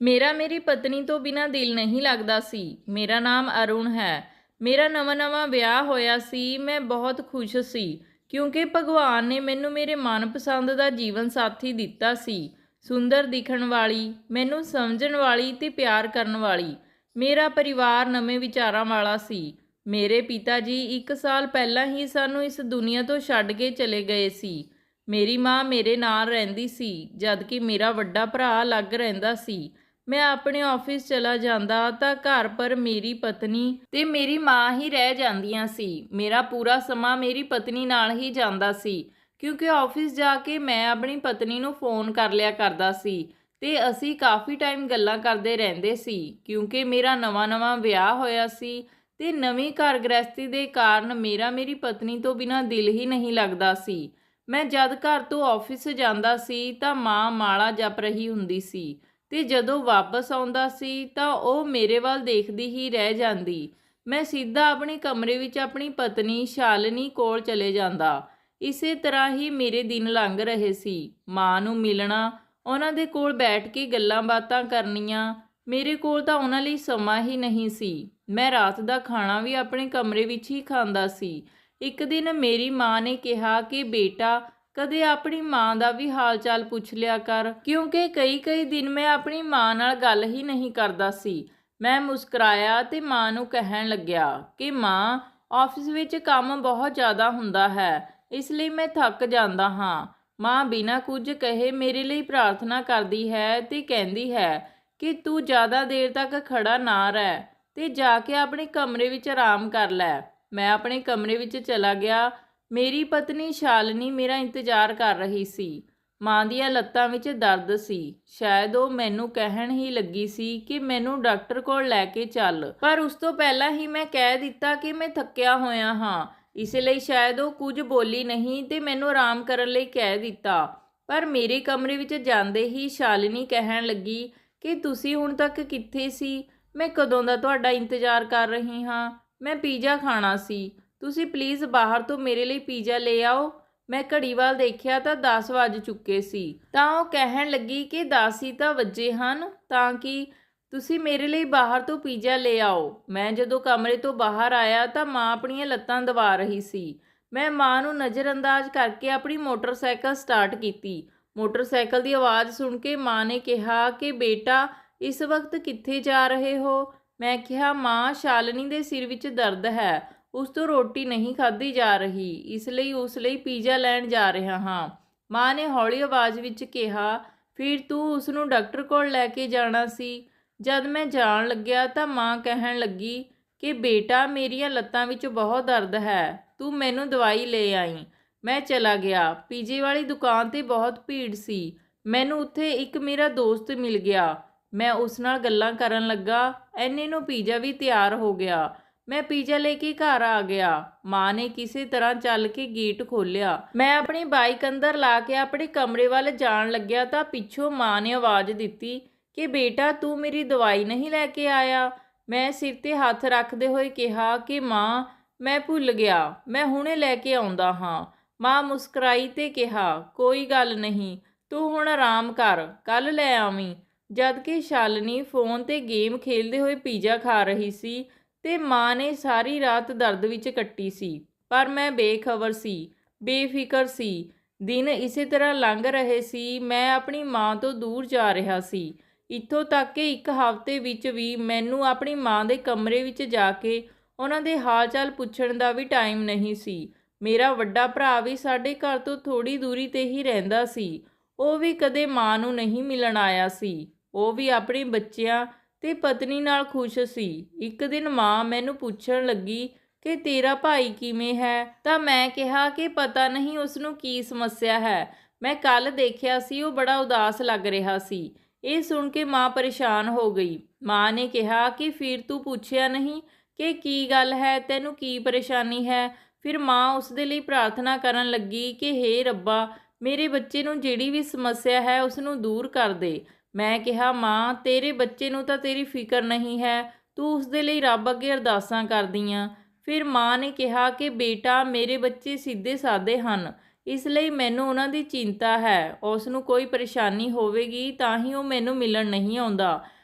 ਮੇਰਾ ਮੇਰੀ ਪਤਨੀ ਤੋਂ ਬਿਨਾਂ ਦਿਲ ਨਹੀਂ ਲੱਗਦਾ ਸੀ। ਮੇਰਾ ਨਾਮ ਅਰੁਣ ਹੈ। ਮੇਰਾ ਨਵਾਂ-ਨਵਾਂ ਵਿਆਹ ਹੋਇਆ ਸੀ। ਮੈਂ ਬਹੁਤ ਖੁਸ਼ ਸੀ ਕਿਉਂਕਿ ਭਗਵਾਨ ਨੇ ਮੈਨੂੰ ਮੇਰੇ ਮਨਪਸੰਦ ਦਾ ਜੀਵਨ ਸਾਥੀ ਦਿੱਤਾ ਸੀ। ਸੁੰਦਰ ਦਿਖਣ ਵਾਲੀ, ਮੈਨੂੰ ਸਮਝਣ ਵਾਲੀ ਤੇ ਪਿਆਰ ਕਰਨ ਵਾਲੀ। ਮੇਰਾ ਪਰਿਵਾਰ ਨਵੇਂ ਵਿਚਾਰਾਂ ਵਾਲਾ ਸੀ। ਮੇਰੇ ਪਿਤਾ ਜੀ 1 ਸਾਲ ਪਹਿਲਾਂ ਹੀ ਸਾਨੂੰ ਇਸ ਦੁਨੀਆ ਤੋਂ ਛੱਡ ਕੇ ਚਲੇ ਗਏ ਸੀ। ਮੇਰੀ ਮਾਂ ਮੇਰੇ ਨਾਲ ਰਹਿੰਦੀ ਸੀ, ਜਦਕਿ ਮੇਰਾ ਵੱਡਾ ਭਰਾ ਅਲੱਗ ਰਹਿੰਦਾ ਸੀ। ਮੈਂ ਆਪਣੇ ਆਫਿਸ ਚਲਾ ਜਾਂਦਾ ਤਾਂ ਘਰ ਪਰ ਮੇਰੀ ਪਤਨੀ ਤੇ ਮੇਰੀ ਮਾਂ ਹੀ ਰਹਿ ਜਾਂਦੀਆਂ ਸੀ। ਮੇਰਾ ਪੂਰਾ ਸਮਾਂ ਮੇਰੀ ਪਤਨੀ ਨਾਲ ਹੀ ਜਾਂਦਾ ਸੀ ਕਿਉਂਕਿ ਆਫਿਸ ਜਾ ਕੇ ਮੈਂ ਆਪਣੀ ਪਤਨੀ ਨੂੰ ਫੋਨ ਕਰ ਲਿਆ ਕਰਦਾ ਸੀ ਤੇ ਅਸੀਂ ਕਾਫੀ ਟਾਈਮ ਗੱਲਾਂ ਕਰਦੇ ਰਹਿੰਦੇ ਸੀ। ਕਿਉਂਕਿ ਮੇਰਾ ਨਵਾਂ-ਨਵਾਂ ਵਿਆਹ ਹੋਇਆ ਸੀ ਤੇ ਨਵੀਂ ਘਰ ਗ੍ਰਸਤੀ ਦੇ ਕਾਰਨ ਮੇਰਾ ਮੇਰੀ ਪਤਨੀ ਤੋਂ ਬਿਨਾਂ ਦਿਲ ਹੀ ਨਹੀਂ ਲੱਗਦਾ ਸੀ। ਮੈਂ ਜਦ ਘਰ ਤੋਂ ਆਫਿਸ ਜਾਂਦਾ ਸੀ ਤਾਂ ਮਾਂ ਮਾਲਾ ਜਪ ਰਹੀ ਹੁੰਦੀ ਸੀ ਤੇ ਜਦੋਂ ਵਾਪਸ ਆਉਂਦਾ ਸੀ ਤਾਂ ਉਹ ਮੇਰੇ ਵੱਲ ਦੇਖਦੀ ਹੀ ਰਹਿ ਜਾਂਦੀ। ਮੈਂ ਸਿੱਧਾ ਆਪਣੇ ਕਮਰੇ ਵਿੱਚ ਆਪਣੀ ਪਤਨੀ ਸ਼ਾਲਿਨੀ ਕੋਲ ਚਲੇ ਜਾਂਦਾ। ਇਸੇ ਤਰ੍ਹਾਂ ਹੀ ਮੇਰੇ ਦਿਨ ਲੰਘ ਰਹੇ ਸੀ। ਮਾਂ ਨੂੰ ਮਿਲਣਾ, ਉਹਨਾਂ ਦੇ ਕੋਲ ਬੈਠ ਕੇ ਗੱਲਾਂ ਬਾਤਾਂ ਕਰਨੀਆਂ। ਮੇਰੇ ਕੋਲ ਤਾਂ ਉਹਨਾਂ ਲਈ ਸਮਾਂ ਹੀ ਨਹੀਂ ਸੀ। ਮੈਂ ਰਾਤ ਦਾ ਖਾਣਾ ਵੀ ਆਪਣੇ ਕਮਰੇ ਵਿੱਚ ਹੀ ਖਾਂਦਾ ਸੀ। ਇੱਕ ਦਿਨ ਮੇਰੀ ਮਾਂ ਨੇ ਕਿਹਾ ਕਿ ਬੇਟਾ, ਕਦੇ ਆਪਣੀ ਮਾਂ ਦਾ ਵੀ ਹਾਲ ਚਾਲ ਪੁੱਛ ਲਿਆ ਕਰ, ਕਿਉਂਕਿ ਕਈ ਦਿਨ ਮੈਂ ਆਪਣੀ ਮਾਂ ਨਾਲ ਗੱਲ ਹੀ ਨਹੀਂ ਕਰਦਾ ਸੀ। ਮੈਂ ਮੁਸਕਰਾਇਆ ਤੇ ਮਾਂ ਨੂੰ ਕਹਿਣ ਲੱਗਿਆ ਕਿ ਮਾਂ, ਆਫਿਸ ਵਿੱਚ ਕੰਮ ਬਹੁਤ ਜ਼ਿਆਦਾ ਹੁੰਦਾ ਹੈ, ਇਸ ਲਈ ਮੈਂ ਥੱਕ ਜਾਂਦਾ ਹਾਂ। ਮਾਂ ਬਿਨਾਂ ਕੁਝ ਕਹੇ ਮੇਰੇ ਲਈ ਪ੍ਰਾਰਥਨਾ ਕਰਦੀ ਹੈ ਤੇ ਕਹਿੰਦੀ ਹੈ ਕਿ ਤੂੰ ਜ਼ਿਆਦਾ ਦੇਰ ਤੱਕ ਖੜਾ ਨਾ ਰਹਿ ਤੇ ਜਾ ਕੇ ਆਪਣੇ ਕਮਰੇ ਵਿੱਚ ਆਰਾਮ ਕਰ ਲੈ। ਮੈਂ ਆਪਣੇ ਕਮਰੇ ਵਿੱਚ ਚਲਾ ਗਿਆ। ਮੇਰੀ ਪਤਨੀ ਸ਼ਾਲਿਨੀ ਮੇਰਾ ਇੰਤਜ਼ਾਰ ਕਰ ਰਹੀ ਸੀ। ਮਾਂ ਦੀਆਂ ਲੱਤਾਂ ਵਿੱਚ ਦਰਦ ਸੀ। ਸ਼ਾਇਦ ਉਹ ਮੈਨੂੰ ਕਹਿਣ ਹੀ ਲੱਗੀ ਸੀ ਕਿ ਮੈਨੂੰ ਡਾਕਟਰ ਕੋਲ ਲੈ ਕੇ ਚੱਲ, ਪਰ ਉਸ ਤੋਂ ਪਹਿਲਾਂ ਹੀ ਮੈਂ ਕਹਿ ਦਿੱਤਾ ਕਿ ਮੈਂ ਥੱਕਿਆ ਹੋਇਆ ਹਾਂ। ਇਸ ਲਈ ਸ਼ਾਇਦ ਉਹ ਕੁਝ ਬੋਲੀ ਨਹੀਂ ਤੇ ਮੈਨੂੰ ਆਰਾਮ ਕਰਨ ਲਈ ਕਹਿ ਦਿੱਤਾ। ਪਰ ਮੇਰੇ ਕਮਰੇ ਵਿੱਚ ਜਾਂਦੇ ਹੀ ਸ਼ਾਲਿਨੀ ਕਹਿਣ ਲੱਗੀ ਕਿ ਤੁਸੀਂ ਹੁਣ ਤੱਕ ਕਿੱਥੇ ਸੀ? ਮੈਂ ਕਦੋਂ ਦਾ ਤੁਹਾਡਾ ਇੰਤਜ਼ਾਰ ਕਰ ਰਹੀ ਹਾਂ। ਮੈਂ ਪੀਜ਼ਾ ਖਾਣਾ ਸੀ। ਤੁਸੀਂ ਪਲੀਜ਼ ਬਾਹਰ ਤੋਂ ਮੇਰੇ ਲਈ ਪੀਜ਼ਾ ਲੈ ਆਓ। ਮੈਂ ਘੜੀ ਵੱਲ ਦੇਖਿਆ ਤਾਂ 10 ਵੱਜ ਚੁੱਕੇ ਸੀ। ਤਾਂ ਉਹ ਕਹਿਣ ਲੱਗੀ ਕਿ 10 ਹੀ ਤਾਂ ਵੱਜੇ ਹਨ, ਤਾਂ ਕਿ ਤੁਸੀਂ ਮੇਰੇ ਲਈ ਬਾਹਰ ਤੋਂ ਪੀਜ਼ਾ ਲੈ ਆਓ। ਮੈਂ ਜਦੋਂ ਕਮਰੇ ਤੋਂ ਬਾਹਰ ਆਇਆ ਤਾਂ ਮਾਂ ਆਪਣੀਆਂ ਲੱਤਾਂ ਦਬਾ ਰਹੀ ਸੀ। ਮੈਂ ਮਾਂ ਨੂੰ ਨਜ਼ਰਅੰਦਾਜ਼ ਕਰਕੇ ਆਪਣੀ ਮੋਟਰਸਾਈਕਲ ਸਟਾਰਟ ਕੀਤੀ। ਮੋਟਰਸਾਈਕਲ ਦੀ ਆਵਾਜ਼ ਸੁਣ ਕੇ ਮਾਂ ਨੇ ਕਿਹਾ ਕਿ ਬੇਟਾ, ਇਸ ਵਕਤ ਕਿੱਥੇ ਜਾ ਰਹੇ ਹੋ? ਮੈਂ ਕਿਹਾ, ਮਾਂ, ਸ਼ਾਲਿਨੀ ਦੇ ਸਿਰ ਵਿੱਚ ਦਰਦ ਹੈ, ਉਸ ਤੋਂ ਰੋਟੀ ਨਹੀਂ ਖਾਧੀ ਜਾ ਰਹੀ, ਇਸ ਲਈ ਉਸ ਲਈ ਪੀਜ਼ਾ ਲੈਣ ਜਾ ਰਿਹਾ ਹਾਂ। ਮਾਂ ਨੇ ਹੌਲੀ ਆਵਾਜ਼ ਵਿੱਚ ਕਿਹਾ, ਫਿਰ ਤੂੰ ਉਸ ਨੂੰ ਡਾਕਟਰ ਕੋਲ ਲੈ ਕੇ ਜਾਣਾ ਸੀ। ਜਦ ਮੈਂ ਜਾਣ ਲੱਗਿਆ ਤਾਂ ਮਾਂ ਕਹਿਣ ਲੱਗੀ ਕਿ ਬੇਟਾ, ਮੇਰੀਆਂ ਲੱਤਾਂ ਵਿੱਚ ਬਹੁਤ ਦਰਦ ਹੈ, ਤੂੰ ਮੈਨੂੰ ਦਵਾਈ ਲੈ ਆਈ। ਮੈਂ ਚਲਾ ਗਿਆ। ਪੀਜ਼ੇ ਵਾਲੀ ਦੁਕਾਨ 'ਤੇ ਬਹੁਤ ਭੀੜ ਸੀ। ਮੈਨੂੰ ਉੱਥੇ ਇੱਕ ਮੇਰਾ ਦੋਸਤ ਮਿਲ ਗਿਆ। ਮੈਂ ਉਸ ਨਾਲ ਗੱਲਾਂ ਕਰਨ ਲੱਗਾ। ਐਨੇ ਨੂੰ ਪੀਜ਼ਾ ਵੀ ਤਿਆਰ ਹੋ ਗਿਆ। ਮੈਂ ਪੀਜ਼ਾ ਲੈ ਕੇ ਘਰ ਆ ਗਿਆ। ਮਾਂ ਨੇ ਕਿਸੇ ਤਰ੍ਹਾਂ ਚੱਲ ਕੇ ਗੇਟ ਖੋਲ੍ਹਿਆ। ਮੈਂ ਆਪਣੀ ਬਾਈਕ ਅੰਦਰ ਲਾ ਕੇ ਆਪਣੇ ਕਮਰੇ ਵੱਲ ਜਾਣ ਲੱਗਿਆ ਤਾਂ ਪਿੱਛੋਂ ਮਾਂ ਨੇ ਆਵਾਜ਼ ਦਿੱਤੀ ਕਿ ਬੇਟਾ, ਤੂੰ ਮੇਰੀ ਦਵਾਈ ਨਹੀਂ ਲੈ ਕੇ ਆਇਆ। ਮੈਂ ਸਿਰ 'ਤੇ ਹੱਥ ਰੱਖਦੇ ਹੋਏ ਕਿਹਾ ਕਿ ਮਾਂ, ਮੈਂ ਭੁੱਲ ਗਿਆ, ਮੈਂ ਹੁਣੇ ਲੈ ਕੇ ਆਉਂਦਾ ਹਾਂ। ਮਾਂ ਮੁਸਕਰਾਈ ਤੇ ਕਿਹਾ, ਕੋਈ ਗੱਲ ਨਹੀਂ, ਤੂੰ ਹੁਣ ਆਰਾਮ ਕਰ, ਕੱਲ੍ਹ ਲੈ ਆਵੀਂ। ਜਦ ਕਿ ਸ਼ਾਲਿਨੀ ਫੋਨ 'ਤੇ ਗੇਮ ਖੇਡਦੇ ਹੋਏ ਪੀਜ਼ਾ ਖਾ ਰਹੀ ਸੀ ਤੇ ਮਾਂ ਨੇ ਸਾਰੀ ਰਾਤ ਦਰਦ ਵਿੱਚ ਕੱਟੀ ਸੀ। ਪਰ ਮੈਂ ਬੇਖਬਰ ਸੀ, ਬੇਫਿਕਰ ਸੀ। ਦਿਨ ਇਸੇ ਤਰ੍ਹਾਂ ਲੰਘ ਰਹੇ ਸੀ। ਮੈਂ ਆਪਣੀ ਮਾਂ ਤੋਂ ਦੂਰ ਜਾ ਰਿਹਾ ਸੀ। ਇੱਥੋਂ ਤੱਕ ਕਿ ਇੱਕ ਹਫ਼ਤੇ ਵਿੱਚ ਵੀ ਮੈਨੂੰ ਆਪਣੀ ਮਾਂ ਦੇ ਕਮਰੇ ਵਿੱਚ ਜਾ ਕੇ ਉਹਨਾਂ ਦੇ ਹਾਲ ਚਾਲ ਪੁੱਛਣ ਦਾ ਵੀ ਟਾਈਮ ਨਹੀਂ ਸੀ। ਮੇਰਾ ਵੱਡਾ ਭਰਾ ਵੀ ਸਾਡੇ ਘਰ ਤੋਂ ਥੋੜ੍ਹੀ ਦੂਰੀ 'ਤੇ ਹੀ ਰਹਿੰਦਾ ਸੀ। ਉਹ ਵੀ ਕਦੇ ਮਾਂ ਨੂੰ ਨਹੀਂ ਮਿਲਣ ਆਇਆ ਸੀ। ਉਹ ਵੀ ਆਪਣੇ ਬੱਚਿਆਂ ਤੇ ਪਤਨੀ ਨਾਲ ਖੁਸ਼ ਸੀ। ਇੱਕ ਦਿਨ ਮਾਂ ਮੈਨੂੰ ਪੁੱਛਣ ਲੱਗੀ ਕਿ ਤੇਰਾ ਭਾਈ ਕਿਵੇਂ ਹੈ? ਤਾਂ ਮੈਂ ਕਿਹਾ ਕਿ ਪਤਾ ਨਹੀਂ ਉਸ ਨੂੰ ਕੀ ਸਮੱਸਿਆ ਹੈ। ਮੈਂ ਕੱਲ੍ਹ ਦੇਖਿਆ ਸੀ, ਉਹ ਬੜਾ ਉਦਾਸ ਲੱਗ ਰਿਹਾ ਸੀ। ਇਹ ਸੁਣ ਕੇ ਮਾਂ ਪਰੇਸ਼ਾਨ ਹੋ ਗਈ। ਮਾਂ ਨੇ ਕਿਹਾ ਕਿ ਫਿਰ ਤੂੰ ਪੁੱਛਿਆ ਨਹੀਂ ਕਿ ਕੀ ਗੱਲ ਹੈ, ਤੈਨੂੰ ਕੀ ਪਰੇਸ਼ਾਨੀ ਹੈ? ਫਿਰ ਮਾਂ ਉਸ ਦੇ ਲਈ ਪ੍ਰਾਰਥਨਾ ਕਰਨ ਲੱਗੀ ਕਿ ਹੇ ਰੱਬਾ, ਮੇਰੇ ਬੱਚੇ ਨੂੰ ਜਿਹੜੀ ਵੀ ਸਮੱਸਿਆ ਹੈ ਉਸ ਨੂੰ ਦੂਰ ਕਰ ਦੇ। ਮੈਂ ਕਿਹਾ, ਮਾਂ, ਤੇਰੇ ਬੱਚੇ ਨੂੰ ਤਾਂ ਤੇਰੀ ਫਿਕਰ ਨਹੀਂ ਹੈ, ਤੂੰ ਉਸ ਦੇ ਲਈ ਰੱਬ ਅੱਗੇ ਅਰਦਾਸਾਂ ਕਰਦੀ ਆਂ। ਫਿਰ ਮਾਂ ਨੇ ਕਿਹਾ ਕਿ ਬੇਟਾ, ਮੇਰੇ ਬੱਚੇ ਸਿੱਧੇ ਸਾਦੇ ਹਨ, ਇਸ ਲਈ ਮੈਨੂੰ ਉਹਨਾਂ ਦੀ ਚਿੰਤਾ ਹੈ। ਉਸ ਨੂੰ ਕੋਈ ਪਰੇਸ਼ਾਨੀ ਹੋਵੇਗੀ ਤਾਂ ਹੀ ਉਹ ਮੈਨੂੰ ਮਿਲਣ ਨਹੀਂ ਆਉਂਦਾ।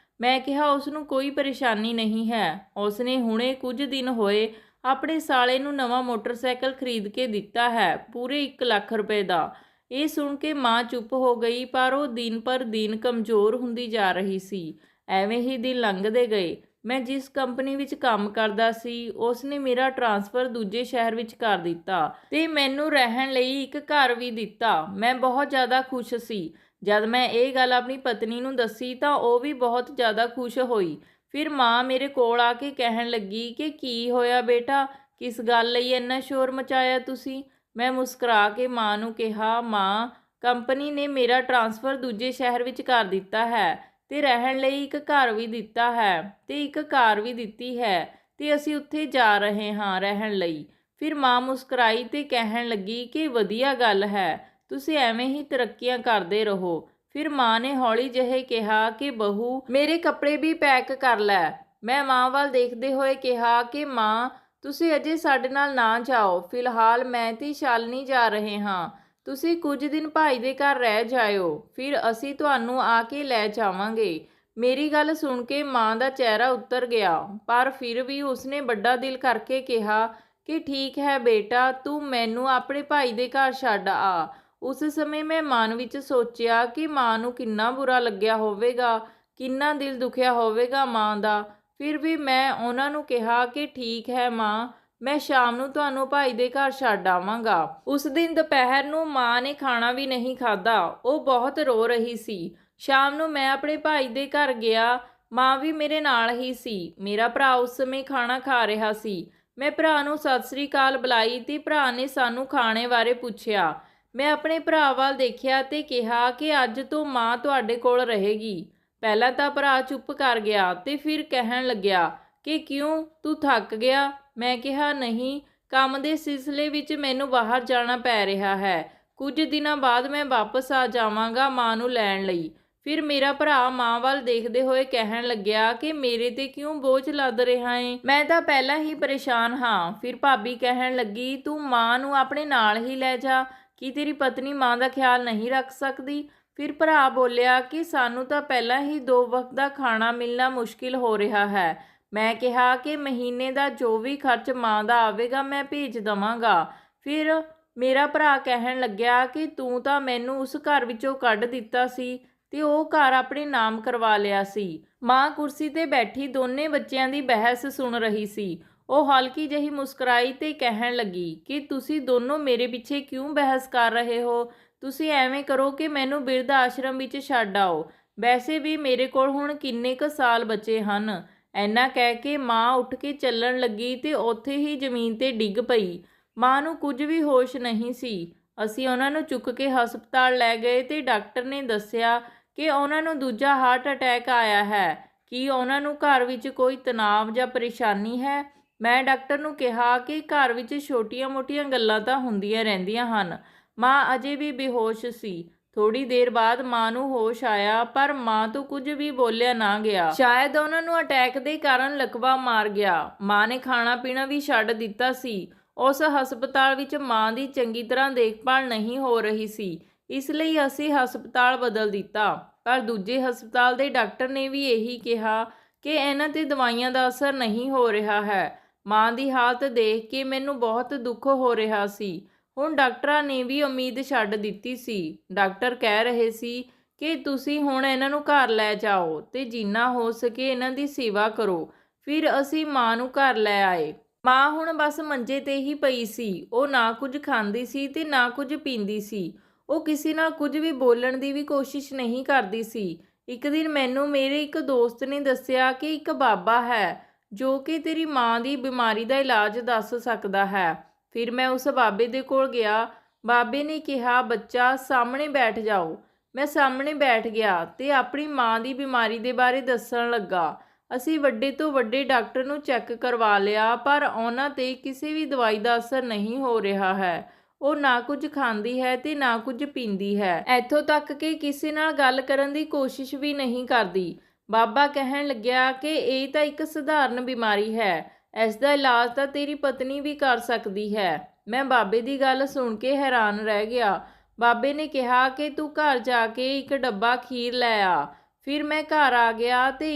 ਮੈਂ ਕਿਹਾ ਉਸ ਨੂੰ ਕੋਈ ਪਰੇਸ਼ਾਨੀ ਨਹੀਂ ਹੈ। ਉਸ ਨੇ ਹੁਣੇ ਕੁਝ ਦਿਨ ਹੋਏ ਆਪਣੇ ਸਾਲੇ ਨੂੰ ਨਵਾਂ ਮੋਟਰਸਾਈਕਲ ਖਰੀਦ ਕੇ ਦਿੱਤਾ ਹੈ, ਪੂਰੇ 1 ਲੱਖ ਰੁਪਏ ਦਾ। ਇਹ ਸੁਣ ਕੇ ਮਾਂ ਚੁੱਪ ਹੋ ਗਈ, ਪਰ ਉਹ ਦਿਨ ਪਰ ਦਿਨ ਕਮਜ਼ੋਰ ਹੁੰਦੀ ਜਾ ਰਹੀ ਸੀ। ਐਵੇਂ ਹੀ ਦਿਨ ਲੰਘਦੇ ਗਏ। ਮੈਂ ਜਿਸ ਕੰਪਨੀ ਵਿੱਚ ਕੰਮ ਕਰਦਾ ਸੀ ਉਸ ਨੇ ਮੇਰਾ ਟਰਾਂਸਫਰ ਦੂਜੇ ਸ਼ਹਿਰ ਵਿੱਚ ਕਰ ਦਿੱਤਾ ਤੇ ਮੈਨੂੰ ਰਹਿਣ ਲਈ ਇੱਕ ਘਰ ਵੀ ਦਿੱਤਾ। ਮੈਂ ਬਹੁਤ ਜ਼ਿਆਦਾ ਖੁਸ਼ ਸੀ। ਜਦ ਮੈਂ ਇਹ ਗੱਲ ਆਪਣੀ ਪਤਨੀ ਨੂੰ ਦੱਸੀ ਤਾਂ ਉਹ ਵੀ ਬਹੁਤ ਜ਼ਿਆਦਾ ਖੁਸ਼ ਹੋਈ। ਫਿਰ ਮਾਂ ਮੇਰੇ ਕੋਲ ਆ ਕੇ ਕਹਿਣ ਲੱਗੀ ਕਿ ਕੀ ਹੋਇਆ ਬੇਟਾ, ਕਿਸ ਗੱਲ ਲਈ ਇੰਨਾ ਸ਼ੋਰ ਮਚਾਇਆ ਤੁਸੀਂ? ਮੈਂ ਮੁਸਕਰਾ ਕੇ ਮਾਂ ਨੂੰ ਕਿਹਾ, ਮਾਂ, ਕੰਪਨੀ ਨੇ ਮੇਰਾ ਟਰਾਂਸਫਰ ਦੂਜੇ ਸ਼ਹਿਰ ਵਿੱਚ ਕਰ ਦਿੱਤਾ ਹੈ ਤੇ ਰਹਿਣ ਲਈ ਇੱਕ ਘਰ ਵੀ ਦਿੱਤਾ ਹੈ ਤੇ ਇੱਕ ਕਾਰ ਵੀ ਦਿੱਤੀ ਹੈ ਤੇ ਅਸੀਂ ਉੱਥੇ ਜਾ ਰਹੇ ਹਾਂ ਰਹਿਣ ਲਈ। ਫਿਰ ਮਾਂ ਮੁਸਕਰਾਈ ਤੇ ਕਹਿਣ ਲੱਗੀ ਕਿ ਵਧੀਆ ਗੱਲ ਹੈ, ਤੁਸੀਂ ਐਵੇਂ ਹੀ ਤਰੱਕੀਆਂ ਕਰਦੇ ਰਹੋ। ਫਿਰ ਮਾਂ ਨੇ ਹੌਲੀ ਜਿਹੇ ਕਿਹਾ ਕਿ ਬਹੂ, ਮੇਰੇ ਕੱਪੜੇ ਵੀ ਪੈਕ ਕਰ ਲੈ। ਮੈਂ ਮਾਂ ਵੱਲ ਦੇਖਦੇ ਹੋਏ ਕਿਹਾ ਕਿ ਮਾਂ, ਤੁਸੀਂ ਅਜੇ ਸਾਡੇ ਨਾਲ ਨਾ ਜਾਓ। ਫਿਲਹਾਲ ਮੈਂ ਤੇ ਸ਼ਾਲਿਨੀ ਜਾ ਰਹੇ ਹਾਂ। ਤੁਸੀਂ ਕੁਝ ਦਿਨ ਭਾਈ ਦੇ ਘਰ ਰਹਿ ਜਾਇਓ, ਫਿਰ ਅਸੀਂ ਤੁਹਾਨੂੰ ਆ ਕੇ ਲੈ ਜਾਵਾਂਗੇ। ਮੇਰੀ ਗੱਲ ਸੁਣ ਕੇ ਮਾਂ ਦਾ ਚਿਹਰਾ ਉਤਰ ਗਿਆ, ਪਰ ਫਿਰ ਵੀ ਉਸਨੇ ਵੱਡਾ ਦਿਲ ਕਰਕੇ ਕਿਹਾ ਕਿ ਠੀਕ ਹੈ ਬੇਟਾ, ਤੂੰ ਮੈਨੂੰ ਆਪਣੇ ਭਾਈ ਦੇ ਘਰ ਛੱਡ ਆ। ਉਸ ਸਮੇਂ ਮੈਂ ਮਨ ਵਿੱਚ ਸੋਚਿਆ ਕਿ ਮਾਂ ਨੂੰ ਕਿੰਨਾ ਬੁਰਾ ਲੱਗਿਆ ਹੋਵੇਗਾ, ਕਿੰਨਾ ਦਿਲ ਦੁਖਿਆ ਹੋਵੇਗਾ ਮਾਂ ਦਾ। ਫਿਰ ਵੀ ਮੈਂ ਉਹਨਾਂ ਨੂੰ ਕਿਹਾ ਕਿ ਠੀਕ ਹੈ ਮਾਂ, ਮੈਂ ਸ਼ਾਮ ਨੂੰ ਤੁਹਾਨੂੰ ਭਾਈ ਦੇ ਘਰ ਛੱਡ ਆਵਾਂਗਾ। ਉਸ ਦਿਨ ਦੁਪਹਿਰ ਨੂੰ ਮਾਂ ਨੇ ਖਾਣਾ ਵੀ ਨਹੀਂ ਖਾਧਾ। ਉਹ ਬਹੁਤ ਰੋ ਰਹੀ ਸੀ। ਸ਼ਾਮ ਨੂੰ ਮੈਂ ਆਪਣੇ ਭਾਈ ਦੇ ਘਰ ਗਿਆ। ਮਾਂ ਵੀ ਮੇਰੇ ਨਾਲ ਹੀ ਸੀ। ਮੇਰਾ ਭਰਾ ਉਸ ਸਮੇਂ ਖਾਣਾ ਖਾ ਰਿਹਾ ਸੀ। ਮੈਂ ਭਰਾ ਨੂੰ ਸਤਿ ਸ੍ਰੀ ਅਕਾਲ ਬੁਲਾਈ ਤੇ ਭਰਾ ਨੇ ਸਾਨੂੰ ਖਾਣੇ ਬਾਰੇ ਪੁੱਛਿਆ। ਮੈਂ ਆਪਣੇ ਭਰਾ ਵੱਲ ਦੇਖਿਆ ਤੇ ਕਿਹਾ ਕਿ ਅੱਜ ਤੋਂ ਮਾਂ ਤੁਹਾਡੇ ਕੋਲ ਰਹੇਗੀ। ਪਹਿਲਾਂ ਤਾਂ ਭਰਾ ਚੁੱਪ ਕਰ ਗਿਆ ਤੇ ਫਿਰ ਕਹਿਣ ਲੱਗਿਆ ਕਿ ਕਿਉਂ, ਤੂੰ ਥੱਕ ਗਿਆ? ਮੈਂ ਕਿਹਾ ਨਹੀਂ, ਕੰਮ ਦੇ ਸਿਲਸਿਲੇ ਵਿੱਚ ਮੈਨੂੰ ਬਾਹਰ ਜਾਣਾ ਪੈ ਰਿਹਾ ਹੈ। ਕੁਝ ਦਿਨਾਂ ਬਾਅਦ ਮੈਂ ਵਾਪਸ ਆ ਜਾਵਾਂਗਾ ਮਾਂ ਨੂੰ ਲੈਣ ਲਈ। ਫਿਰ ਮੇਰਾ ਭਰਾ ਮਾਂ ਵੱਲ ਦੇਖਦੇ ਹੋਏ ਕਹਿਣ ਲੱਗਿਆ ਕਿ ਮੇਰੇ ਤੇ ਕਿਉਂ ਬੋਝ ਲੱਦ ਰਿਹਾ ਏ? ਮੈਂ ਤਾਂ ਪਹਿਲਾਂ ਹੀ ਪਰੇਸ਼ਾਨ ਹਾਂ। ਫਿਰ ਭਾਬੀ ਕਹਿਣ ਲੱਗੀ, ਤੂੰ ਮਾਂ ਨੂੰ ਆਪਣੇ ਨਾਲ ਹੀ ਲੈ ਜਾ। ਕੀ ਤੇਰੀ ਪਤਨੀ ਮਾਂ ਦਾ ਖਿਆਲ ਨਹੀਂ ਰੱਖ ਸਕਦੀ? ਫਿਰ ਭਰਾ ਬੋਲਿਆ ਕਿ ਸਾਨੂੰ ਤਾਂ ਪਹਿਲਾਂ ਹੀ 2 ਵਕਤ ਦਾ ਖਾਣਾ ਮਿਲਣਾ ਮੁਸ਼ਕਿਲ ਹੋ ਰਿਹਾ ਹੈ। ਮੈਂ ਕਿਹਾ ਕਿ ਮਹੀਨੇ ਦਾ ਜੋ ਵੀ ਖਰਚ ਮਾਂ ਦਾ ਆਵੇਗਾ ਮੈਂ ਭੇਜ ਦੇਵਾਂਗਾ। ਫਿਰ ਮੇਰਾ ਭਰਾ ਕਹਿਣ ਲੱਗਿਆ ਕਿ ਤੂੰ ਤਾਂ ਮੈਨੂੰ ਉਸ ਘਰ ਵਿੱਚੋਂ ਕੱਢ ਦਿੱਤਾ ਸੀ ਤੇ ਉਹ ਘਰ ਆਪਣੇ ਨਾਮ ਕਰਵਾ ਲਿਆ ਸੀ। ਮਾਂ ਕੁਰਸੀ ਤੇ ਬੈਠੀ ਦੋਨੇ ਬੱਚਿਆਂ ਦੀ ਬਹਿਸ ਸੁਣ ਰਹੀ ਸੀ। ਉਹ ਹਲਕੀ ਜਿਹੀ ਮੁਸਕਰਾਈ ਤੇ ਕਹਿਣ ਲੱਗੀ ਕਿ ਤੁਸੀਂ ਦੋਨੋਂ ਮੇਰੇ ਪਿੱਛੇ ਕਿਉਂ ਬਹਿਸ ਕਰ ਰਹੇ ਹੋ? ਤੁਸੀਂ ਐਵੇਂ ਕਰੋ ਕਿ ਮੈਨੂੰ ਬਿਰਧ ਆਸ਼ਰਮ ਵਿੱਚ ਛੱਡ ਆਓ। ਵੈਸੇ ਵੀ ਮੇਰੇ ਕੋਲ ਹੁਣ ਕਿੰਨੇ ਕੁ ਸਾਲ ਬਚੇ ਹਨ। ਇੰਨਾ ਕਹਿ ਕੇ ਮਾਂ ਉੱਠ ਕੇ ਚੱਲਣ ਲੱਗੀ ਤੇ ਉੱਥੇ ਹੀ ਜ਼ਮੀਨ ਤੇ ਡਿੱਗ ਪਈ। ਮਾਂ ਨੂੰ ਕੁਝ ਵੀ ਹੋਸ਼ ਨਹੀਂ ਸੀ। ਅਸੀਂ ਉਹਨਾਂ ਨੂੰ ਚੁੱਕ ਕੇ ਹਸਪਤਾਲ ਲੈ ਗਏ ਤੇ ਡਾਕਟਰ ਨੇ ਦੱਸਿਆ ਕਿ ਉਹਨਾਂ ਨੂੰ ਦੂਜਾ ਹਾਰਟ ਅਟੈਕ ਆਇਆ ਹੈ। ਕੀ ਉਹਨਾਂ ਨੂੰ ਘਰ ਵਿੱਚ ਕੋਈ ਤਣਾਅ ਜਾਂ ਪਰੇਸ਼ਾਨੀ ਹੈ? ਮੈਂ ਡਾਕਟਰ ਨੂੰ ਕਿਹਾ ਕਿ ਘਰ ਵਿੱਚ ਛੋਟੀਆਂ-ਮੋਟੀਆਂ ਗੱਲਾਂ ਤਾਂ ਹੁੰਦੀਆਂ ਰਹਿੰਦੀਆਂ ਹਨ। ਮਾਂ ਅਜੇ ਵੀ ਬੇਹੋਸ਼ ਸੀ। ਥੋੜੀ ਦੇਰ ਬਾਅਦ ਮਾਂ ਨੂੰ ਹੋਸ਼ ਆਇਆ, ਪਰ ਮਾਂ ਤੋਂ ਕੁਝ ਵੀ ਬੋਲਿਆ ਨਾ ਗਿਆ। ਸ਼ਾਇਦ ਉਹਨਾਂ ਨੂੰ ਅਟੈਕ ਦੇ ਕਾਰਨ ਲਕਵਾ ਮਾਰ ਗਿਆ। ਮਾਂ ਨੇ ਖਾਣਾ ਪੀਣਾ ਵੀ ਛੱਡ ਦਿੱਤਾ ਸੀ। ਉਸ ਹਸਪਤਾਲ ਵਿੱਚ ਮਾਂ ਦੀ ਚੰਗੀ ਤਰ੍ਹਾਂ ਦੇਖਭਾਲ ਨਹੀਂ ਹੋ ਰਹੀ ਸੀ, ਇਸ ਲਈ ਅਸੀਂ ਹਸਪਤਾਲ ਬਦਲ ਦਿੱਤਾ। ਪਰ ਦੂਜੇ ਹਸਪਤਾਲ ਦੇ ਡਾਕਟਰ ਨੇ ਵੀ ਇਹੀ ਕਿਹਾ ਕਿ ਇਹਨਾਂ 'ਤੇ ਦਵਾਈਆਂ ਦਾ ਅਸਰ ਨਹੀਂ ਹੋ ਰਿਹਾ ਹੈ। ਮਾਂ ਦੀ ਹਾਲਤ ਦੇਖ ਕੇ ਮੈਨੂੰ ਬਹੁਤ ਦੁੱਖ ਹੋ ਰਿਹਾ ਸੀ। ਹੁਣ ਡਾਕਟਰਾਂ ਨੇ ਵੀ ਉਮੀਦ ਛੱਡ ਦਿੱਤੀ ਸੀ। ਡਾਕਟਰ ਕਹਿ ਰਹੇ ਸੀ ਕਿ ਤੁਸੀਂ ਹੁਣ ਇਹਨਾਂ ਨੂੰ ਘਰ ਲੈ ਜਾਓ ਤੇ ਜਿੰਨਾ ਹੋ ਸਕੇ ਇਹਨਾਂ ਦੀ ਸੇਵਾ ਕਰੋ। ਫਿਰ ਅਸੀਂ ਮਾਂ ਨੂੰ ਘਰ ਲੈ ਆਏ। ਮਾਂ ਹੁਣ ਬਸ ਮੰਜੇ ਤੇ ਹੀ ਪਈ ਸੀ। ਉਹ ਨਾ ਕੁਝ ਖਾਂਦੀ ਸੀ ਤੇ ਨਾ ਕੁਝ ਪੀਂਦੀ ਸੀ। ਉਹ ਕਿਸੇ ਨਾਲ ਕੁਝ ਵੀ ਬੋਲਣ ਦੀ ਵੀ ਕੋਸ਼ਿਸ਼ ਨਹੀਂ ਕਰਦੀ ਸੀ। ਇੱਕ ਦਿਨ ਮੈਨੂੰ ਮੇਰੇ ਇੱਕ ਦੋਸਤ ਨੇ ਦੱਸਿਆ ਕਿ ਇੱਕ ਬਾਬਾ ਹੈ ਜੋ ਕਿ ਤੇਰੀ ਮਾਂ ਦੀ ਬਿਮਾਰੀ ਦਾ ਇਲਾਜ ਦੱਸ ਸਕਦਾ ਹੈ। ਫਿਰ ਮੈਂ ਉਸ ਬਾਬੇ ਦੇ ਕੋਲ ਗਿਆ। ਬਾਬੇ ਨੇ ਕਿਹਾ, ਬੱਚਾ ਸਾਹਮਣੇ ਬੈਠ ਜਾਓ। ਮੈਂ ਸਾਹਮਣੇ ਬੈਠ ਗਿਆ ਤੇ ਆਪਣੀ ਮਾਂ ਦੀ ਬਿਮਾਰੀ ਦੇ ਬਾਰੇ ਦੱਸਣ ਲੱਗਾ। ਅਸੀਂ ਵੱਡੇ ਤੋਂ ਵੱਡੇ ਡਾਕਟਰ ਨੂੰ ਚੈੱਕ ਕਰਵਾ ਲਿਆ, ਪਰ ਉਹਨਾਂ 'ਤੇ ਕਿਸੇ ਵੀ ਦਵਾਈ ਦਾ ਅਸਰ ਨਹੀਂ ਹੋ ਰਿਹਾ ਹੈ। ਉਹ ਨਾ ਕੁਝ ਖਾਂਦੀ ਹੈ ਤੇ ਨਾ ਕੁਝ ਪੀਂਦੀ ਹੈ। ਇੱਥੋਂ ਤੱਕ ਕਿ ਕਿਸੇ ਨਾਲ ਗੱਲ ਕਰਨ ਦੀ ਕੋਸ਼ਿਸ਼ ਵੀ ਨਹੀਂ ਕਰਦੀ। ਬਾਬਾ ਕਹਿਣ ਲੱਗਿਆ ਕਿ ਇਹ ਤਾਂ ਇੱਕ ਸਧਾਰਨ ਬਿਮਾਰੀ ਹੈ। ਇਸ ਦਾ ਇਲਾਜ ਤਾਂ ਤੇਰੀ ਪਤਨੀ ਵੀ ਕਰ ਸਕਦੀ ਹੈ। ਮੈਂ ਬਾਬੇ ਦੀ ਗੱਲ ਸੁਣ ਕੇ ਹੈਰਾਨ ਰਹਿ ਗਿਆ। ਬਾਬੇ ਨੇ ਕਿਹਾ ਕਿ ਤੂੰ ਘਰ ਜਾ ਕੇ ਇੱਕ ਡੱਬਾ ਖੀਰ ਲੈ ਆ। ਫਿਰ ਮੈਂ ਘਰ ਆ ਗਿਆ ਤੇ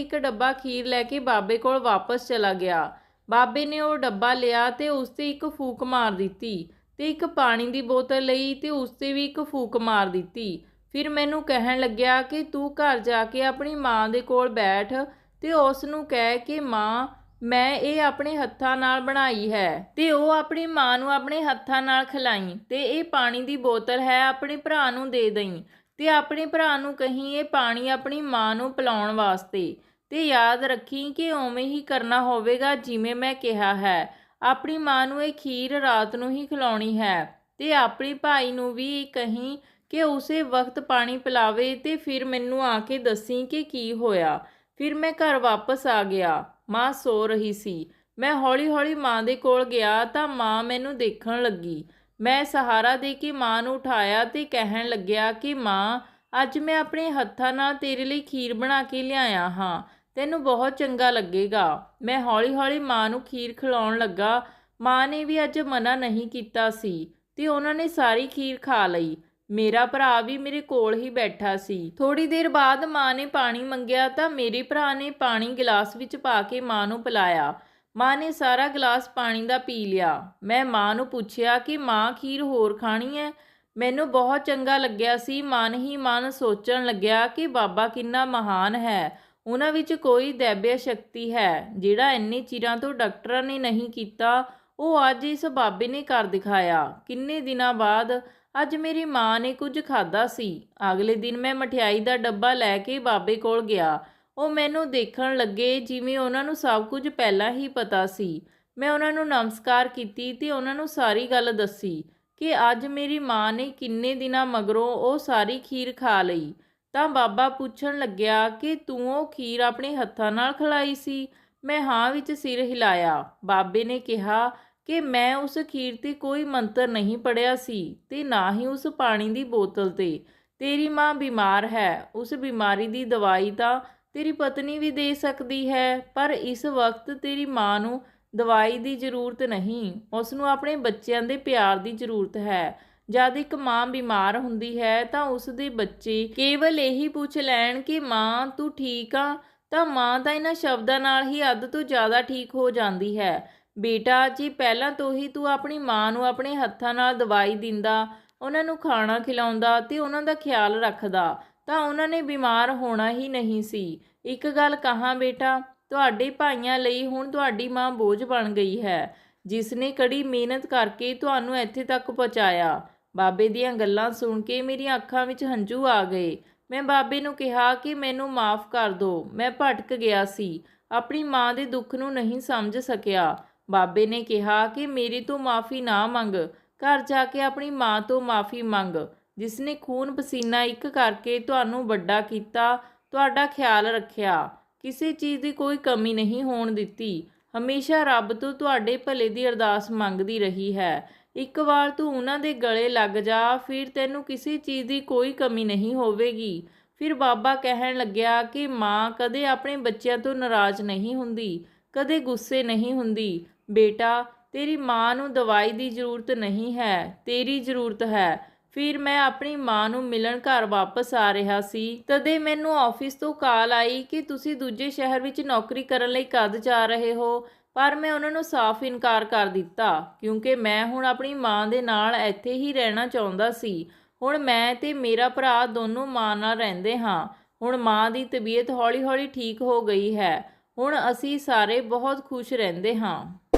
ਇੱਕ ਡੱਬਾ ਖੀਰ ਲੈ ਕੇ ਬਾਬੇ ਕੋਲ ਵਾਪਸ ਚਲਾ ਗਿਆ। ਬਾਬੇ ਨੇ ਉਹ ਡੱਬਾ ਲਿਆ ਤੇ ਉਸ 'ਤੇ ਇੱਕ ਫੂਕ ਮਾਰ ਦਿੱਤੀ ਤੇ ਇੱਕ ਪਾਣੀ ਦੀ ਬੋਤਲ ਲਈ ਤੇ ਉਸ 'ਤੇ ਵੀ ਇੱਕ ਫੂਕ ਮਾਰ ਦਿੱਤੀ। ਫਿਰ ਮੈਨੂੰ ਕਹਿਣ ਲੱਗਿਆ ਕਿ ਤੂੰ ਘਰ ਜਾ ਕੇ ਆਪਣੀ ਮਾਂ ਦੇ ਕੋਲ ਬੈਠ ਤੇ ਉਸ ਨੂੰ ਕਹਿ ਕਿ ਮਾਂ, ਮੈਂ ਇਹ ਆਪਣੇ ਹੱਥਾਂ ਨਾਲ ਬਣਾਈ ਹੈ ਤੇ ਉਹ ਆਪਣੀ ਮਾਂ ਨੂੰ ਆਪਣੇ ਹੱਥਾਂ ਨਾਲ ਖਿਲਾਈ ਤੇ ਇਹ ਪਾਣੀ ਦੀ ਬੋਤਲ ਹੈ, ਆਪਣੇ ਭਰਾ ਨੂੰ ਦੇ ਦਈਂ ਤੇ ਆਪਣੇ ਭਰਾ ਨੂੰ ਕਹੀਂ ਇਹ ਪਾਣੀ ਆਪਣੀ ਮਾਂ ਨੂੰ ਪਿਲਾਉਣ ਵਾਸਤੇ ਤੇ ਯਾਦ ਰੱਖੀ ਕਿ ਉਵੇਂ ਹੀ ਕਰਨਾ ਹੋਵੇਗਾ ਜਿਵੇਂ ਮੈਂ ਕਿਹਾ ਹੈ। ਆਪਣੀ ਮਾਂ ਨੂੰ ਇਹ ਖੀਰ ਰਾਤ ਨੂੰ ਹੀ ਖਿਲਾਉਣੀ ਹੈ ਤੇ ਆਪਣੇ ਭਾਈ ਨੂੰ ਵੀ ਕਹੀਂ ਕਿ ਉਸੇ ਵਕਤ ਪਾਣੀ ਪਿਲਾਵੇ ਤੇ ਫਿਰ ਮੈਨੂੰ ਆ ਕੇ ਦੱਸੀ ਕਿ ਕੀ ਹੋਇਆ। ਫਿਰ ਮੈਂ ਘਰ ਵਾਪਸ ਆ ਗਿਆ। ਮਾਂ ਸੋ ਰਹੀ ਸੀ। ਮੈਂ ਹੌਲੀ-ਹੌਲੀ ਮਾਂ ਦੇ ਕੋਲ ਗਿਆ ਤਾਂ ਮਾਂ ਮੈਨੂੰ ਦੇਖਣ ਲੱਗੀ। ਮੈਂ ਸਹਾਰਾ ਦੇ ਕੇ ਮਾਂ ਨੂੰ ਉਠਾਇਆ ਤੇ ਕਹਿਣ ਲੱਗਿਆ ਕਿ ਮਾਂ, ਅੱਜ ਮੈਂ ਆਪਣੇ ਹੱਥਾਂ ਨਾਲ ਤੇਰੇ ਲਈ ਖੀਰ ਬਣਾ ਕੇ ਲਿਆਇਆ ਹਾਂ, ਤੈਨੂੰ ਬਹੁਤ ਚੰਗਾ ਲੱਗੇਗਾ। ਮੈਂ ਹੌਲੀ-ਹੌਲੀ ਮਾਂ ਨੂੰ ਖੀਰ ਖਿਲਾਉਣ ਲੱਗਾ। ਮਾਂ ਨੇ ਵੀ ਅੱਜ ਮਨਾ ਨਹੀਂ ਕੀਤਾ ਸੀ ਤੇ ਉਹਨਾਂ ਨੇ ਸਾਰੀ ਖੀਰ ਖਾ ਲਈ। ਮੇਰਾ ਭਰਾ ਵੀ ਮੇਰੇ ਕੋਲ ਹੀ ਬੈਠਾ ਸੀ। ਥੋੜੀ ਦੇਰ ਬਾਅਦ ਮਾਂ ਨੇ ਪਾਣੀ ਮੰਗਿਆ ਤਾਂ ਮੇਰੇ ਭਰਾ ਨੇ ਪਾਣੀ ਗਿਲਾਸ ਵਿੱਚ ਪਾ ਕੇ ਮਾਂ ਨੂੰ ਪਿਲਾਇਆ। ਮਾਂ ਨੇ ਸਾਰਾ ਗਿਲਾਸ ਪਾਣੀ ਦਾ ਪੀ ਲਿਆ। ਮੈਂ ਮਾਂ ਨੂੰ ਪੁੱਛਿਆ ਕਿ ਮਾਂ, ਖੀਰ ਹੋਰ ਖਾਣੀ ਹੈ? ਮੈਨੂੰ ਬਹੁਤ ਚੰਗਾ ਲੱਗਿਆ ਸੀ। ਮਨ ਹੀ ਮਨ ਸੋਚਣ ਲੱਗਿਆ ਕਿ ਬਾਬਾ ਕਿੰਨਾ ਮਹਾਨ ਹੈ। ਉਹਨਾਂ ਵਿੱਚ ਕੋਈ ਦੈਵਿਆ ਸ਼ਕਤੀ ਹੈ। ਜਿਹੜਾ ਇੰਨੇ ਚਿਰਾਂ ਤੋਂ ਡਾਕਟਰਾਂ ਨੇ ਨਹੀਂ ਕੀਤਾ, ਉਹ ਅੱਜ ਇਸ ਬਾਬੇ ਨੇ ਕਰ ਦਿਖਾਇਆ। ਕਿੰਨੇ ਦਿਨਾਂ ਬਾਅਦ ਅੱਜ ਮੇਰੀ ਮਾਂ ਨੇ ਕੁਝ ਖਾਧਾ ਸੀ। ਅਗਲੇ ਦਿਨ ਮੈਂ ਮਠਿਆਈ ਦਾ ਡੱਬਾ ਲੈ ਕੇ ਬਾਬੇ ਕੋਲ ਗਿਆ। ਉਹ ਮੈਨੂੰ ਦੇਖਣ ਲੱਗੇ ਜਿਵੇਂ ਉਹਨਾਂ ਨੂੰ ਸਭ ਕੁਝ ਪਹਿਲਾਂ ਹੀ ਪਤਾ ਸੀ। ਮੈਂ ਉਹਨਾਂ ਨੂੰ ਨਮਸਕਾਰ ਕੀਤੀ ਤੇ ਉਹਨਾਂ ਨੂੰ ਸਾਰੀ ਗੱਲ ਦੱਸੀ ਕਿ ਅੱਜ ਮੇਰੀ ਮਾਂ ਨੇ ਕਿੰਨੇ ਦਿਨਾਂ ਮਗਰੋਂ ਉਹ ਸਾਰੀ ਖੀਰ ਖਾ ਲਈ। ਤਾਂ ਬਾਬਾ ਪੁੱਛਣ ਲੱਗਿਆ ਕਿ ਤੂੰ ਉਹ ਖੀਰ ਆਪਣੇ ਹੱਥਾਂ ਨਾਲ ਖਿਲਾਈ ਸੀ? ਮੈਂ ਹਾਂ ਵਿੱਚ ਸਿਰ ਹਿਲਾਇਆ। ਬਾਬੇ ਨੇ ਕਿਹਾ ਕਿ ਮੈਂ ਉਸ ਖੀਰ 'ਤੇ ਕੋਈ ਮੰਤਰ ਨਹੀਂ ਪੜ੍ਹਿਆ ਸੀ ਤੇ ਨਾ ਹੀ ਉਸ ਪਾਣੀ ਦੀ ਬੋਤਲ 'ਤੇ। ਤੇਰੀ ਮਾਂ ਬਿਮਾਰ ਹੈ। ਉਸ ਬਿਮਾਰੀ ਦੀ ਦਵਾਈ ਤਾਂ ਤੇਰੀ ਪਤਨੀ ਵੀ ਦੇ ਸਕਦੀ ਹੈ, ਪਰ ਇਸ ਵਕਤ ਤੇਰੀ ਮਾਂ ਨੂੰ ਦਵਾਈ ਦੀ ਜ਼ਰੂਰਤ ਨਹੀਂ, ਉਸ ਨੂੰ ਆਪਣੇ ਬੱਚਿਆਂ ਦੇ ਪਿਆਰ ਦੀ ਜ਼ਰੂਰਤ ਹੈ। ਜਦ ਇੱਕ ਮਾਂ ਬਿਮਾਰ ਹੁੰਦੀ ਹੈ ਤਾਂ ਉਸ ਦੇ ਬੱਚੇ ਕੇਵਲ ਇਹੀ ਪੁੱਛ ਲੈਣ ਕਿ ਮਾਂ ਤੂੰ ਠੀਕ ਆ, ਤਾਂ ਮਾਂ ਤਾਂ ਇਹਨਾਂ ਸ਼ਬਦਾਂ ਨਾਲ ਹੀ ਅੱਧ ਤੋਂ ਜ਼ਿਆਦਾ ਠੀਕ ਹੋ ਜਾਂਦੀ ਹੈ। ਬੇਟਾ, ਜੇ ਪਹਿਲਾਂ ਤੋਂ ਹੀ ਤੂੰ ਆਪਣੀ ਮਾਂ ਨੂੰ ਆਪਣੇ ਹੱਥਾਂ ਨਾਲ ਦਵਾਈ ਦਿੰਦਾ, ਉਹਨਾਂ ਨੂੰ ਖਾਣਾ ਖਿਲਾਉਂਦਾ ਤੇ ਉਹਨਾਂ ਦਾ ਖਿਆਲ ਰੱਖਦਾ, ਤਾਂ ਉਹਨਾਂ ਨੇ ਬਿਮਾਰ ਹੋਣਾ ਹੀ ਨਹੀਂ ਸੀ। ਇੱਕ ਗੱਲ ਕਹਾਂ ਬੇਟਾ, ਤੁਹਾਡੇ ਭਾਈਆਂ ਲਈ ਹੁਣ ਤੁਹਾਡੀ ਮਾਂ ਬੋਝ ਬਣ ਗਈ ਹੈ, ਜਿਸ ਨੇ ਕੜੀ ਮਿਹਨਤ ਕਰਕੇ ਤੁਹਾਨੂੰ ਇੱਥੇ ਤੱਕ ਪਹੁੰਚਾਇਆ। ਬਾਬੇ ਦੀਆਂ ਗੱਲਾਂ ਸੁਣ ਕੇ ਮੇਰੀਆਂ ਅੱਖਾਂ ਵਿੱਚ ਹੰਝੂ ਆ ਗਏ। ਮੈਂ ਬਾਬੇ ਨੂੰ ਕਿਹਾ ਕਿ ਮੈਨੂੰ ਮਾਫ਼ ਕਰ ਦਿਓ, ਮੈਂ ਭਟਕ ਗਿਆ ਸੀ, ਆਪਣੀ ਮਾਂ ਦੇ ਦੁੱਖ ਨੂੰ ਨਹੀਂ ਸਮਝ ਸਕਿਆ। ਬਾਬੇ ਨੇ ਕਿਹਾ ਕਿ ਮੇਰੀ ਤੋਂ ਮਾफ़ੀ ਨਾ ਮੰਗ, ਘਰ ਜਾ ਕੇ ਆਪਣੀ ਮਾਂ ਤੋਂ ਮਾफ़ੀ ਮੰਗ, ਜਿਸ ਨੇ ਖੂਨ ਪਸੀਨਾ ਇੱਕ ਕਰਕੇ ਤੁਹਾਨੂੰ ਵੱਡਾ ਕੀਤਾ, ਤੁਹਾਡਾ ਖਿਆਲ ਰੱਖਿਆ, ਕਿਸੇ ਚੀਜ਼ ਦੀ ਕੋਈ ਕਮੀ ਨਹੀਂ ਹੋਣ ਦਿੱਤੀ, ਹਮੇਸ਼ਾ ਰੱਬ ਤੋਂ ਤੁਹਾਡੇ ਭਲੇ ਦੀ ਅਰਦਾਸ ਮੰਗਦੀ ਰਹੀ ਹੈ। ਇੱਕ ਵਾਰ ਤੂੰ ਉਹਨਾਂ ਦੇ ਗਲੇ ਲੱਗ ਜਾ, ਫਿਰ ਤੈਨੂੰ ਕਿਸੇ ਚੀਜ਼ ਦੀ ਕੋਈ ਕਮੀ ਨਹੀਂ ਹੋਵੇਗੀ। ਫਿਰ ਬਾਬਾ ਕਹਿਣ ਲੱਗਿਆ ਕਿ ਮਾਂ ਕਦੇ ਆਪਣੇ ਬੱਚਿਆਂ ਤੋਂ ਨਾਰਾਜ਼ ਨਹੀਂ ਹੁੰਦੀ, ਕਦੇ ਗੁੱਸੇ ਨਹੀਂ ਹੁੰਦੀ। ਬੇਟਾ, ਤੇਰੀ ਮਾਂ ਨੂੰ ਦਵਾਈ ਦੀ ਜ਼ਰੂਰਤ ਨਹੀਂ ਹੈ, ਤੇਰੀ ਜ਼ਰੂਰਤ ਹੈ। ਫਿਰ ਮੈਂ ਆਪਣੀ ਮਾਂ ਨੂੰ ਮਿਲਣ ਘਰ ਵਾਪਸ ਆ ਰਿਹਾ ਸੀ, ਤਦੇ ਮੈਨੂੰ ਆਫਿਸ ਤੋਂ ਕਾਲ ਆਈ ਕਿ ਤੁਸੀਂ ਦੂਜੇ ਸ਼ਹਿਰ ਵਿੱਚ ਨੌਕਰੀ ਕਰਨ ਲਈ ਕਦ ਜਾ ਰਹੇ ਹੋ। ਪਰ ਮੈਂ ਉਹਨਾਂ ਨੂੰ ਸਾਫ਼ ਇਨਕਾਰ ਕਰ ਦਿੱਤਾ, ਕਿਉਂਕਿ ਮੈਂ ਹੁਣ ਆਪਣੀ ਮਾਂ ਦੇ ਨਾਲ ਇੱਥੇ ਹੀ ਰਹਿਣਾ ਚਾਹੁੰਦਾ ਸੀ। ਹੁਣ ਮੈਂ ਤੇ ਮੇਰਾ ਭਰਾ ਦੋਨੋਂ ਮਾਂ ਨਾਲ ਰਹਿੰਦੇ ਹਾਂ। ਹੁਣ ਮਾਂ ਦੀ ਤਬੀਅਤ ਹੌਲੀ-ਹੌਲੀ ਠੀਕ ਹੋ ਗਈ ਹੈ। ਹੁਣ ਅਸੀਂ ਸਾਰੇ ਬਹੁਤ ਖੁਸ਼ ਰਹਿੰਦੇ ਹਾਂ।